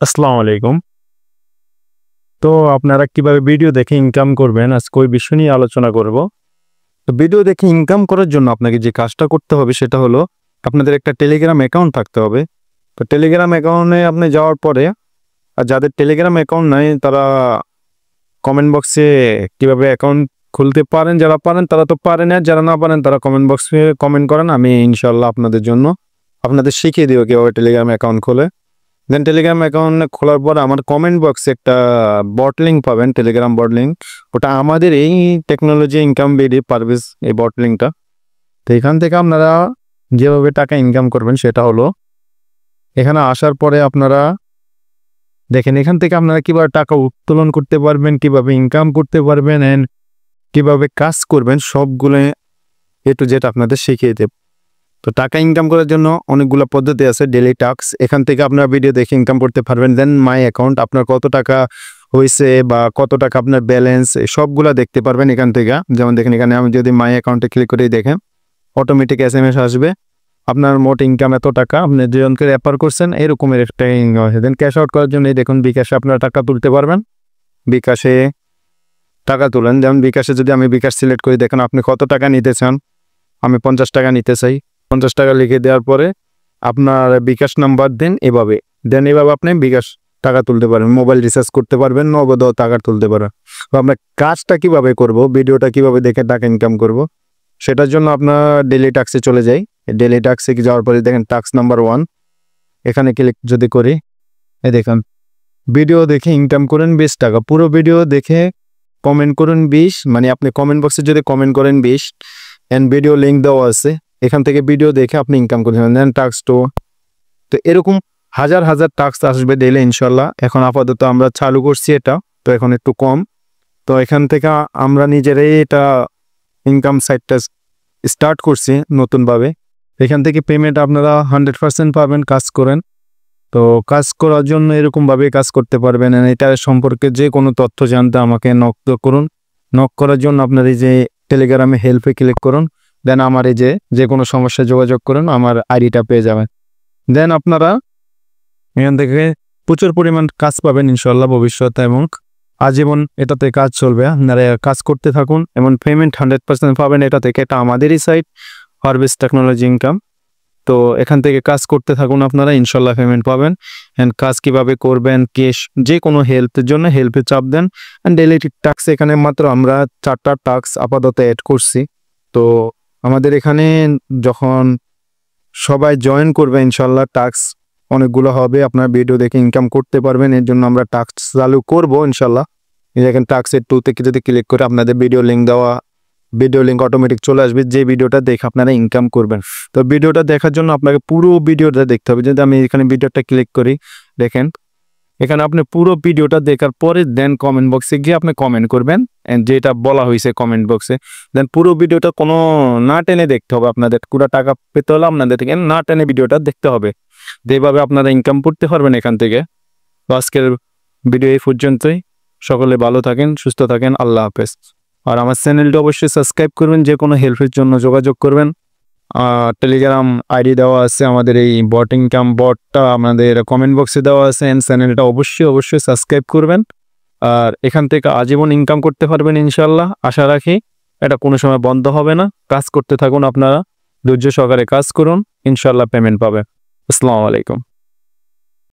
আসসালামু আলাইকুম। তো আপনারা কিভাবে ভিডিও দেখে ইনকাম করবেন আজকে ওই বিষয় নিয়ে আলোচনা করব। তো ভিডিও দেখে ইনকাম করার জন্য আপনাকে যে কাজটা করতে হবে সেটা হলো আপনাদের একটা টেলিগ্রাম অ্যাকাউন্ট থাকতে হবে। তো টেলিগ্রাম অ্যাকাউন্টে আপনি যাওয়ার পরে আর যাদের টেলিগ্রাম অ্যাকাউন্ট নাই তারা কমেন্ট বক্সে কিভাবে অ্যাকাউন্ট খুলতে পারেন, যারা পারেন তারা তো পারেন, আর যারা না পারেন তারা কমেন্ট বক্সে কমেন্ট করেন, আমি ইনশাল্লাহ আপনাদের শিখিয়ে দিব কিভাবে টেলিগ্রাম অ্যাকাউন্ট খোলে। দেন টেলিগ্রাম অ্যাকাউন্ট খোলার পর আমার কমেন্ট বক্সে একটা বট লিঙ্ক পাবেন, টেলিগ্রাম বট লিঙ্ক। ওটা আমাদের এই টেকনোলজি ইনকাম বিডি পারভেজ এই বট লিঙ্কটা। তো এখান থেকে আপনারা যেভাবে টাকা ইনকাম করবেন সেটা হলো এখানে আসার পরে আপনারা দেখেন এখান থেকে আপনারা কিভাবে টাকা উত্তোলন করতে পারবেন, কিভাবে ইনকাম করতে পারবেন অ্যান্ড কিভাবে কাজ করবেন সবগুলো এ টু জেড আপনাদের শিখিয়ে দেব। তো টাকা ইনকাম করার জন্য অনেকগুলো পদ্ধতি আছে। ডেইলি টাস্ক, এখান থেকে আপনারা ভিডিও দেখে ইনকাম করতে পারবেন। দেন মাই অ্যাকাউন্ট, আপনার কত টাকা হয়েছে বা কত টাকা আপনার ব্যালেন্স সবগুলা দেখতে পারবেন এখান থেকে। যেমন দেখেন এখানে আমি যদি মাই অ্যাকাউন্টে ক্লিক করে দেখেন অটোমেটিক SMS আসবে আপনার মোট ইনকাম এত টাকা, আপনি দুজনকে রেফার করছেন এরকমের একটা ইনকাম আছে। দেন ক্যাশ আউট করার জন্য দেখুন বিকাশে আপনারা টাকা তুলতে পারবেন। বিকাশে টাকা তুলেন, যেমন বিকাশে যদি আমি বিকাশ সিলেক্ট করি দেখেন আপনি কত টাকা নিতে চান। আমি 50 টাকা নিতে চাই। 50 টাকা লিখে দেওয়ার পরে আপনার বিকাশ নাম্বার দেন, এভাবে আপনি বিকাশ টাকা তুলতে পারবেন, মোবাইল রিচার্জ করতে পারবেন, নগদ টাকা তুলতে পারবেন। তো আপনার কাজটা কিভাবে করব, ভিডিওটা কিভাবে দেখে টাকা ইনকাম করব সেটার জন্য আপনার ডেইলি টাস্কে চলে যাই। ডেইলি টাস্কে যাওয়ার পরে দেখেন টাস্ক নাম্বার 1, এখানে ক্লিক যদি করি দেখেন ভিডিও দেখে ইনকাম করেন 20 টাকা। পুরো ভিডিও দেখে কমেন্ট করুন 20, মানে আপনি কমেন্ট বক্সে যদি কমেন্ট করেন 20 এন্ড ভিডিও লিঙ্ক দেওয়া আছে, এখান থেকে ভিডিও দেখে আপনি ইনকাম করতে পারেন। দেন টাস্ক 2, তো এরকম হাজার হাজার টাস্ক আসবে ডেইলি ইনশাল্লাহ। এখন আপাতত আমরা চালু করছি এটা, তো এখন একটু কম। তো এখান থেকে আমরা নিজেরাই এটা ইনকাম সাইটটা স্টার্ট করছি নতুনভাবে। এখান থেকে পেমেন্ট আপনারা 100% পাবেন কাজ করেন। তো কাজ করার জন্য এরকমভাবে কাজ করতে পারবেন। এটা সম্পর্কে যে কোনো তথ্য জানতে আমাকে নক করুন। নক করার জন্য আপনার এই যে টেলিগ্রামে হেল্পে ক্লিক করুন। দেন আমার এই যে কোনো সমস্যায় যোগাযোগ করুন, আমার আইডিটা পেয়ে যাবেন। দেন আপনারা এখান থেকে প্রচুর পরিমাণ কাজ পাবেন ইনশাল্লাহ ভবিষ্যতে, এবং আজীবন এটাতে কাজ চলবে। আপনারা কাজ করতে থাকুন এবং পেমেন্ট 100% পাবেন এটা থেকে। এটা আমাদেরই সাইট পারভেজ টেকনোলজি ইনকাম। তো এখান থেকে কাজ করতে থাকুন আপনারা, ইনশাল্লাহ পেমেন্ট পাবেন। অ্যান্ড কাজ কিভাবে করবেন, যে কোনো হেল্পের জন্য হেল্পে চাপ দেন। অ্যান্ড ডেইলি টাস্ক এখানে মাত্র আমরা 4টা টাস্ক আপাতত অ্যাড করছি। তো আমাদের এখানে যখন সবাই জয়েন করবে ইনশাল্লাহ টাস্ক অনেকগুলো হবে, আপনার ভিডিও দেখে ইনকাম করতে পারবেন। এর জন্য আমরা টাস্ক চালু করব ইনশাল্লাহ। দেখেন টাস্কের 2 থেকে যদি ক্লিক করে আপনাদের ভিডিও লিঙ্ক অটোমেটিক চলে আসবে, যে ভিডিওটা দেখে আপনারা ইনকাম করবেন। তো ভিডিওটা দেখার জন্য আপনাকে পুরো ভিডিওটা দেখতে হবে। যদি আমি এখানে ভিডিওটা ক্লিক করি দেখেন এখানে আপনি পুরো ভিডিওটা দেখার পরে দেন কমেন্ট বক্সে গিয়ে আপনি কমেন্ট করবেন যেটা বলা হয়েছে কমেন্ট বক্সে। দেন পুরো ভিডিওটা কোনো না টেনে দেখতে হবে, আপনাদের পুরো টাকা পেতে হলে আপনাদের থেকে না টেনে ভিডিওটা দেখতে হবে। যেভাবে আপনারা ইনকাম করতে পারবেন এখান থেকে। তো আজকের ভিডিও এই পর্যন্তই। সকলে ভালো থাকেন, সুস্থ থাকেন, আল্লাহ হাফেজ। আর আমার চ্যানেলটা অবশ্যই সাবস্ক্রাইব করবেন, যে কোনো হেল্পের জন্য যোগাযোগ করবেন। টেলিগ্রাম আইডি দেওয়া আছে, আমাদের এই বট ইনকাম বটটা আমাদের কমেন্ট বক্সে দেওয়া আছে। এন্ড চ্যানেলটা অবশ্যই সাবস্ক্রাইব করবেন। আর এখান থেকে আজীবন ইনকাম করতে পারবেন ইনশাল্লাহ, আশা রাখি। এটা কোনো সময় বন্ধ হবে না। কাজ করতে থাকুন আপনারা, ধৈর্য সহকারে কাজ করুন, ইনশাল্লাহ পেমেন্ট পাবে। আসসালামু আলাইকুম।